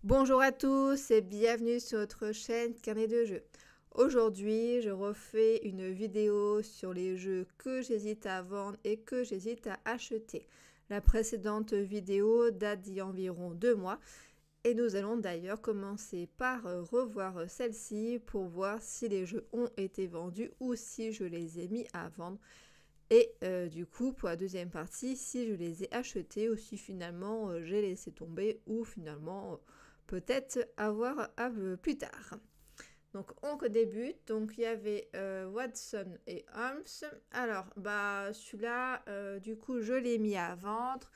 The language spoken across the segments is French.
Bonjour à tous et bienvenue sur notre chaîne Carnet de jeux. Aujourd'hui, je refais une vidéo sur les jeux que j'hésite à vendre et que j'hésite à acheter. La précédente vidéo date d'il y a environ 2 mois et nous allons d'ailleurs commencer par revoir celle-ci pour voir si les jeux ont été vendus ou si je les ai mis à vendre. Et du coup, pour la deuxième partie, si je les ai achetés ou si finalement j'ai laissé tomber ou finalement peut-être avoir plus tard. Donc on débute. Donc il y avait Watson et Holmes. Alors celui-là, du coup je l'ai mis à vendre.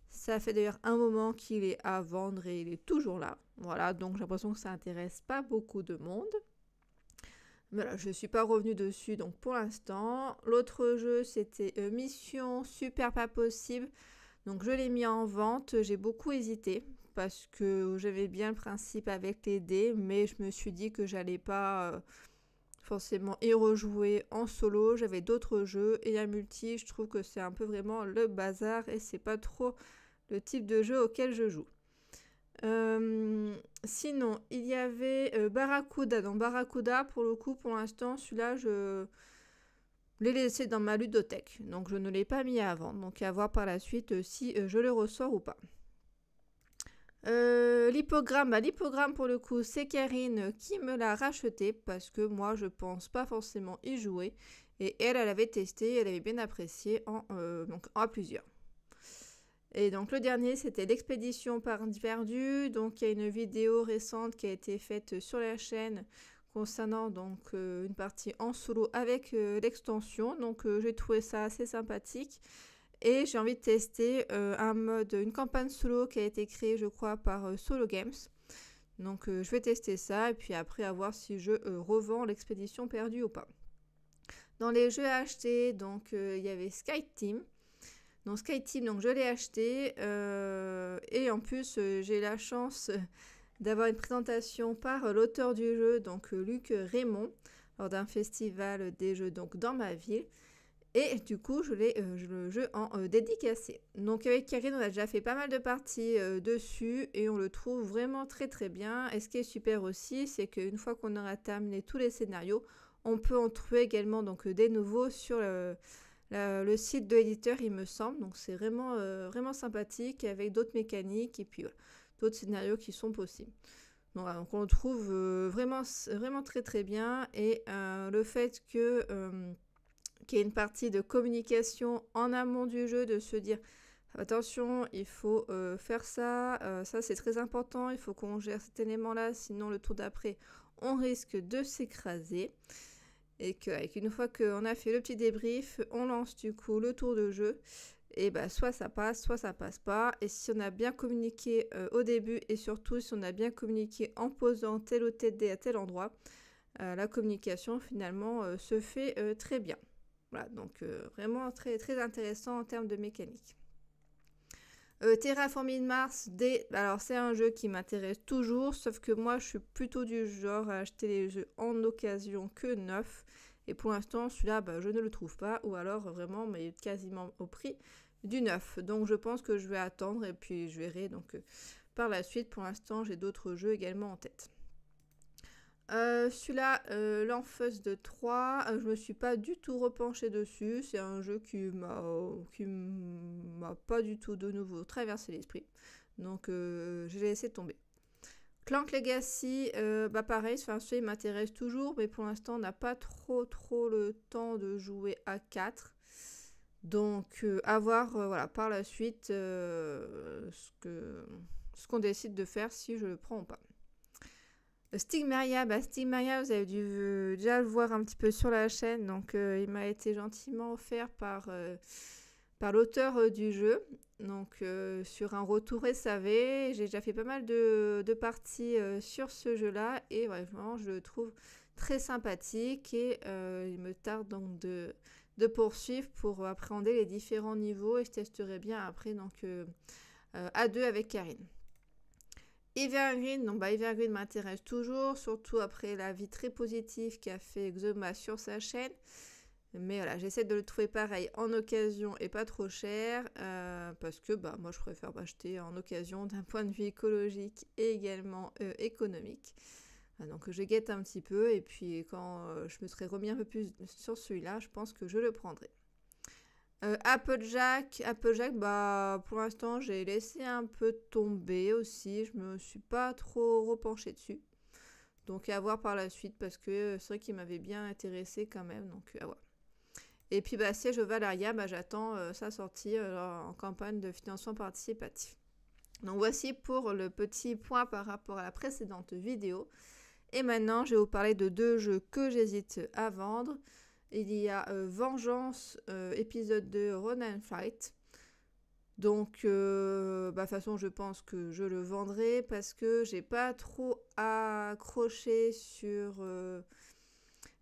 Ça fait d'ailleurs un moment qu'il est à vendre et il est toujours là. Voilà, donc j'ai l'impression que ça intéresse pas beaucoup de monde. Voilà, je ne suis pas revenue dessus donc pour l'instant. L'autre jeu c'était Mission Super Pas Possible. Donc je l'ai mis en vente, j'ai beaucoup hésité parce que j'avais bien le principe avec les dés, mais je me suis dit que j'allais pas forcément y rejouer en solo. J'avais d'autres jeux et un multi, je trouve que c'est un peu vraiment le bazar et c'est pas trop le type de jeu auquel je joue. Sinon, il y avait Barracuda. Dans Barracuda, pour le coup, pour l'instant, celui-là, je l'ai laissé dans ma ludothèque. Donc, je ne l'ai pas mis à vendre. Donc, à voir par la suite si je le ressors ou pas. L'hippogramme pour le coup, c'est Karine qui me l'a racheté parce que moi, je pense pas forcément y jouer. Et elle avait testé, elle avait bien apprécié donc à plusieurs. Et donc le dernier, c'était l'expédition perdue. Donc il y a une vidéo récente qui a été faite sur la chaîne concernant donc une partie en solo avec l'extension. Donc j'ai trouvé ça assez sympathique. Et j'ai envie de tester une campagne solo qui a été créée, je crois, par Solo Games. Donc je vais tester ça et puis après à voir si je revends l'expédition perdue ou pas. Dans les jeux à acheter, donc il y avait Skyteam. Donc Skyteam, donc je l'ai acheté et en plus j'ai la chance d'avoir une présentation par l'auteur du jeu, donc Luc Raymond, lors d'un festival des jeux donc dans ma ville. Et du coup, je l'ai le jeu en dédicacé. Donc avec Karine, on a déjà fait pas mal de parties dessus et on le trouve vraiment très très bien. Et ce qui est super aussi, c'est qu'une fois qu'on aura terminé tous les scénarios, on peut en trouver également donc des nouveaux sur le site de l'éditeur, il me semble. Donc c'est vraiment, vraiment sympathique avec d'autres mécaniques et puis voilà, d'autres scénarios qui sont possibles. Donc, voilà, donc on le trouve vraiment, vraiment très très bien. Et le fait que qu'il y ait une partie de communication en amont du jeu, de se dire attention, il faut faire ça, ça c'est très important, il faut qu'on gère cet élément-là, sinon le tour d'après, on risque de s'écraser. Et qu'une fois qu'on a fait le petit débrief, on lance du coup le tour de jeu. Et soit ça passe, soit ça passe pas. Et si on a bien communiqué au début et surtout si on a bien communiqué en posant tel ou tel dé à tel endroit, la communication finalement se fait très bien. Voilà, donc vraiment très, très intéressant en termes de mécanique. Terraforming Mars, alors c'est un jeu qui m'intéresse toujours, sauf que moi je suis plutôt du genre à acheter les jeux en occasion que neuf. Et pour l'instant, celui-là, je ne le trouve pas, ou alors vraiment, mais quasiment au prix du neuf. Donc je pense que je vais attendre et puis je verrai donc par la suite. Pour l'instant, j'ai d'autres jeux également en tête. Celui-là, l'Enfeuse de 3, je me suis pas du tout repenchée dessus. C'est un jeu qui m'a pas du tout de nouveau traversé l'esprit. Donc j'ai laissé tomber. Clank Legacy, pareil, celui m'intéresse toujours, mais pour l'instant on n'a pas trop le temps de jouer à 4. Donc à voir voilà, par la suite ce qu'on décide de faire, si je le prends ou pas. Stigmaria, Stigmaria, vous avez dû déjà le voir un petit peu sur la chaîne. Donc, il m'a été gentiment offert par l'auteur du jeu. Donc, sur un retour SAV, j'ai déjà fait pas mal de parties sur ce jeu-là. Et ouais, vraiment, je le trouve très sympathique. Et il me tarde donc de poursuivre pour appréhender les différents niveaux. Et je testerai bien après, donc à deux avec Karine. Evergreen, donc Evergreen m'intéresse toujours, surtout après l'avis très positif qu'a fait Xoma sur sa chaîne. Mais voilà, j'essaie de le trouver pareil en occasion et pas trop cher parce que moi je préfère m'acheter en occasion d'un point de vue écologique et également économique. Donc je guette un petit peu et puis quand je me serai remis un peu plus sur celui-là, je pense que je le prendrai. Applejack, pour l'instant j'ai laissé un peu tomber aussi, je me suis pas trop repenchée dessus. Donc à voir par la suite parce que c'est vrai qu'il m'avait bien intéressé quand même, donc à voir. Et puis Siège au Valeria, j'attends sa sortie en campagne de financement participatif. Donc voici pour le petit point par rapport à la précédente vidéo. Et maintenant, je vais vous parler de 2 jeux que j'hésite à vendre. Il y a Vengeance, épisode 2, Run and Fight. Donc, de toute façon, je pense que je le vendrai parce que j'ai pas trop accroché sur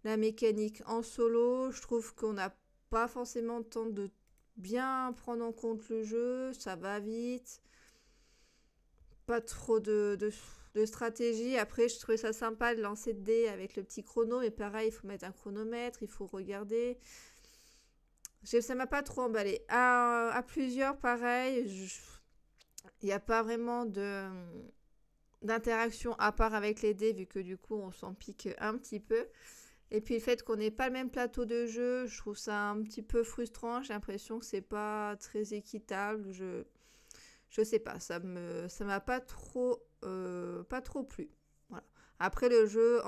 la mécanique en solo. Je trouve qu'on n'a pas forcément le temps de bien prendre en compte le jeu. Ça va vite. Pas trop de stratégie. Après, je trouvais ça sympa de lancer de dés avec le petit chrono. Mais pareil, il faut mettre un chronomètre. Il faut regarder. Ça m'a pas trop emballé. À plusieurs, pareil. Il n'y a pas vraiment d'interaction à part avec les dés, vu que du coup, on s'en pique un petit peu. Et puis le fait qu'on n'ait pas le même plateau de jeu, je trouve ça un petit peu frustrant. J'ai l'impression que c'est pas très équitable. Je sais pas, ça m'a pas trop plu. Voilà. Après le jeu,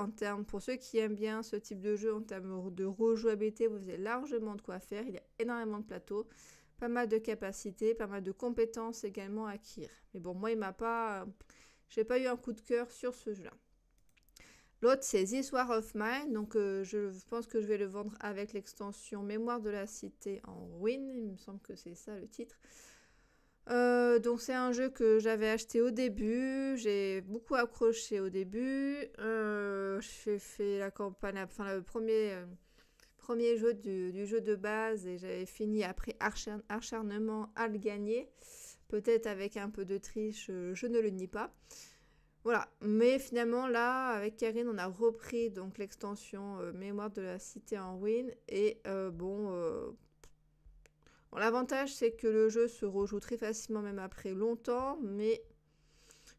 pour ceux qui aiment bien ce type de jeu, en termes de rejouabilité, vous avez largement de quoi faire. Il y a énormément de plateaux, pas mal de capacités, pas mal de compétences également à acquérir. Mais bon, moi, j'ai pas eu un coup de cœur sur ce jeu-là. L'autre, c'est This War of Mine. Donc, je pense que je vais le vendre avec l'extension Mémoire de la Cité en ruine. Il me semble que c'est ça le titre. Donc, c'est un jeu que j'avais acheté au début. J'ai beaucoup accroché au début. J'ai fait la campagne, le premier jeu du jeu de base et j'avais fini après acharnement à le gagner. Peut-être avec un peu de triche, je ne le nie pas. Voilà, mais finalement là, avec Karine, on a repris donc l'extension Mémoire de la Cité en ruine. Et l'avantage c'est que le jeu se rejoue très facilement même après longtemps, mais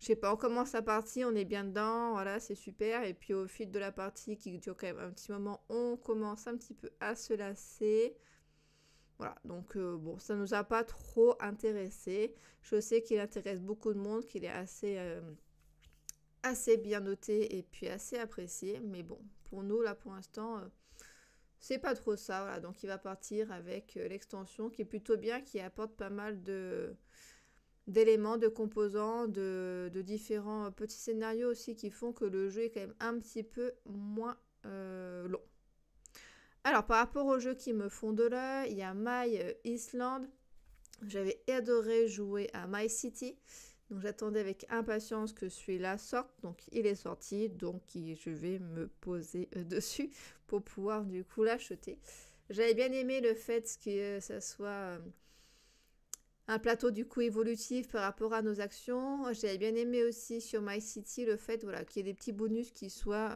je sais pas, on commence la partie, on est bien dedans, voilà, c'est super. Et puis au fil de la partie qui dure quand même un petit moment, on commence un petit peu à se lasser. Voilà, donc ça nous a pas trop intéressé. Je sais qu'il intéresse beaucoup de monde, qu'il est assez bien noté et puis assez apprécié, mais bon, pour nous là pour l'instant c'est pas trop ça. Voilà, donc il va partir avec l'extension qui est plutôt bien, qui apporte pas mal d'éléments, de composants, de différents petits scénarios aussi qui font que le jeu est quand même un petit peu moins long. Alors par rapport aux jeux qui me font de l'œil, il y a My Island. J'avais adoré jouer à My City. Donc j'attendais avec impatience que celui-là sorte. Donc il est sorti. Donc je vais me poser dessus pour pouvoir du coup l'acheter. J'avais bien aimé le fait que ça soit un plateau du coup évolutif par rapport à nos actions. J'avais bien aimé aussi sur My City le fait qu'il y ait des petits bonus qui soient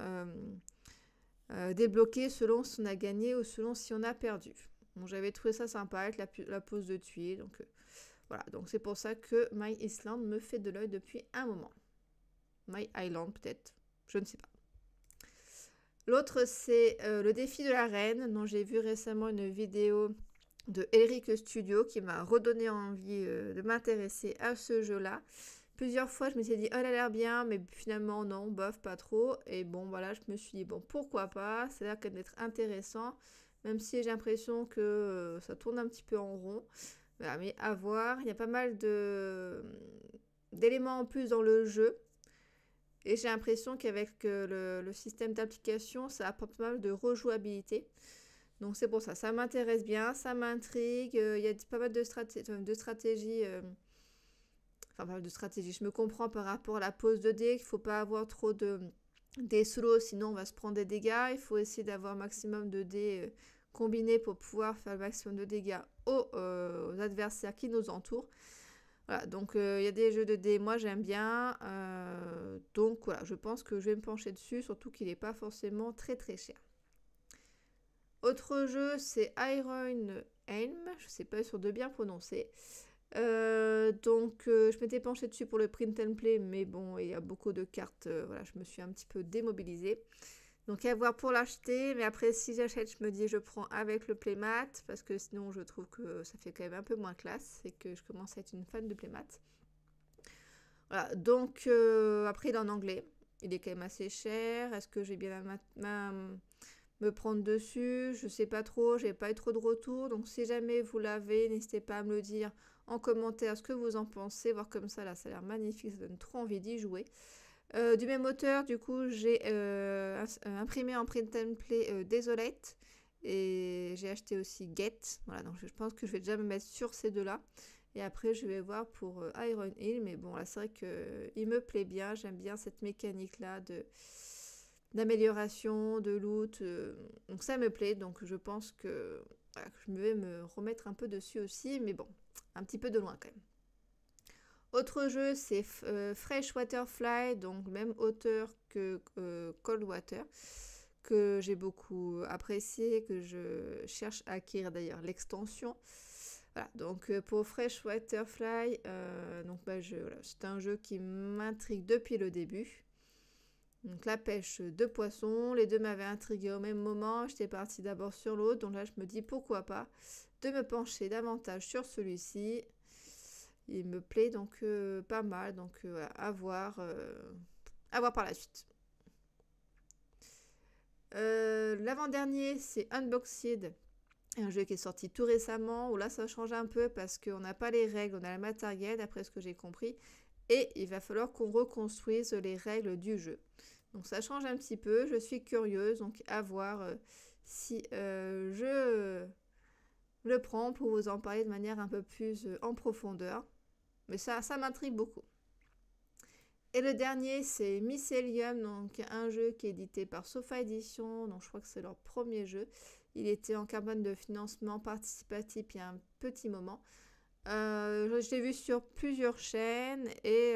débloqués selon si on a gagné ou selon si on a perdu. Donc j'avais trouvé ça sympa avec la pose de tuer. Donc voilà, donc c'est pour ça que My Island me fait de l'œil depuis un moment. My Island peut-être, je ne sais pas. L'autre c'est le défi de la reine, dont j'ai vu récemment une vidéo de Elric Studio qui m'a redonné envie de m'intéresser à ce jeu-là. Plusieurs fois je m'étais dit oh elle a l'air bien, mais finalement non, bof, pas trop. Et bon voilà, je me suis dit bon pourquoi pas, ça a l'air d'être intéressant, même si j'ai l'impression que ça tourne un petit peu en rond. Voilà, mais à voir, il y a pas mal d'éléments en plus dans le jeu. Et j'ai l'impression qu'avec le système d'application, ça apporte pas mal de rejouabilité. Donc c'est pour ça, ça m'intéresse bien, ça m'intrigue. Il y a pas mal de stratégies. Pas mal de stratégies. Je me comprends par rapport à la pose de dés, qu'il ne faut pas avoir trop de dés solo, sinon on va se prendre des dégâts. Il faut essayer d'avoir un maximum de dés combinés pour pouvoir faire le maximum de dégâts aux adversaires qui nous entourent. Voilà, donc il y a des jeux de dés, moi j'aime bien. Donc voilà, je pense que je vais me pencher dessus, surtout qu'il n'est pas forcément très très cher. Autre jeu, c'est Iron Helm. Je sais pas sûr de bien prononcer. Je m'étais penchée dessus pour le print and play, mais bon, il y a beaucoup de cartes. Voilà, je me suis un petit peu démobilisée. Donc à voir pour l'acheter, mais après si j'achète, je me dis je prends avec le playmat, parce que sinon je trouve que ça fait quand même un peu moins classe, et que je commence à être une fan de playmat. Voilà, donc après il est en anglais, il est quand même assez cher. Est-ce que j'ai bien me prendre dessus? Je sais pas trop, j'ai pas eu trop de retours, donc si jamais vous l'avez, n'hésitez pas à me le dire en commentaire ce que vous en pensez, voir comme ça là, ça a l'air magnifique, ça donne trop envie d'y jouer. Du même auteur, du coup, j'ai imprimé en print and play Desolate, et j'ai acheté aussi Get. Voilà, donc je pense que je vais déjà me mettre sur ces deux-là. Et après, je vais voir pour Iron Hill. Mais bon, là, c'est vrai qu'il me plaît bien. J'aime bien cette mécanique-là d'amélioration, de loot. Donc ça me plaît. Donc je pense que, voilà, que je vais me remettre un peu dessus aussi. Mais bon, un petit peu de loin quand même. Autre jeu, c'est Freshwater Fly, donc même auteur que Cold Water, que j'ai beaucoup apprécié, que je cherche à acquérir d'ailleurs l'extension. Voilà, donc pour Freshwater Fly, voilà, c'est un jeu qui m'intrigue depuis le début. Donc la pêche de poissons, les deux m'avaient intrigué au même moment. J'étais partie d'abord sur l'autre, donc là je me dis pourquoi pas de me pencher davantage sur celui-ci. Il me plaît donc pas mal, donc voilà, à voir par la suite. L'avant-dernier, c'est Unboxed, un jeu qui est sorti tout récemment, où là ça change un peu parce qu'on n'a pas les règles, on a la matériel d'après ce que j'ai compris, et il va falloir qu'on reconstruise les règles du jeu. Donc ça change un petit peu, je suis curieuse, donc à voir si je le prends pour vous en parler de manière un peu plus en profondeur. Mais ça m'intrigue beaucoup. Et le dernier, c'est Mycelium, donc un jeu qui est édité par Sofa Edition, donc je crois que c'est leur premier jeu. Il était en campagne de financement participatif il y a un petit moment. Je l'ai vu sur plusieurs chaînes et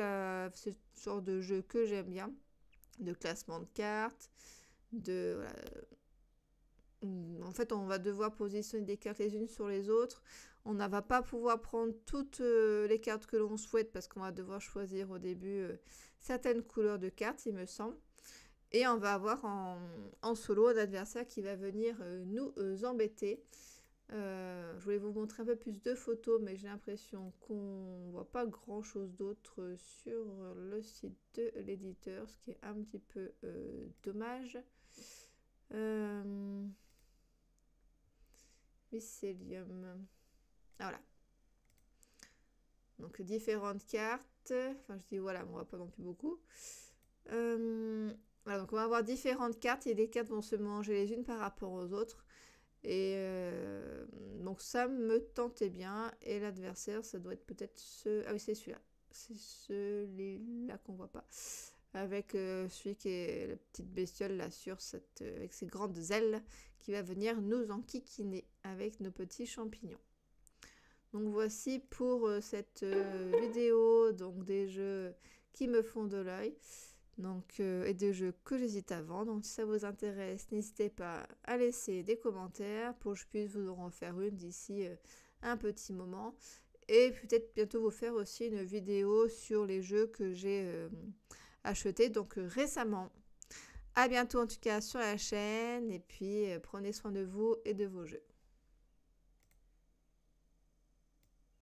c'est le genre de jeu que j'aime bien, de classement de cartes, en fait, on va devoir positionner des cartes les unes sur les autres. On ne va pas pouvoir prendre toutes les cartes que l'on souhaite parce qu'on va devoir choisir au début certaines couleurs de cartes, il me semble. Et on va avoir en solo un adversaire qui va venir nous embêter. Je voulais vous montrer un peu plus de photos, mais j'ai l'impression qu'on ne voit pas grand chose d'autre sur le site de l'éditeur, ce qui est un petit peu dommage. Mycelium. Ah, voilà. Donc différentes cartes. Enfin, je dis voilà, on va pas non plus beaucoup. Voilà, donc on va avoir différentes cartes et les cartes vont se manger les unes par rapport aux autres. Et donc ça me tentait bien. Et l'adversaire, ça doit être peut-être ce... Ah oui, c'est celui-là. C'est celui-là qu'on voit pas. Avec celui qui est la petite bestiole là avec ses grandes ailes qui va venir nous enquiquiner avec nos petits champignons. Donc voici pour cette vidéo donc des jeux qui me font de l'œil et des jeux que j'hésite à vendre. Donc si ça vous intéresse, n'hésitez pas à laisser des commentaires pour que je puisse vous en faire une d'ici un petit moment. Et peut-être bientôt vous faire aussi une vidéo sur les jeux que j'ai achetés donc récemment. À bientôt en tout cas sur la chaîne et puis prenez soin de vous et de vos jeux.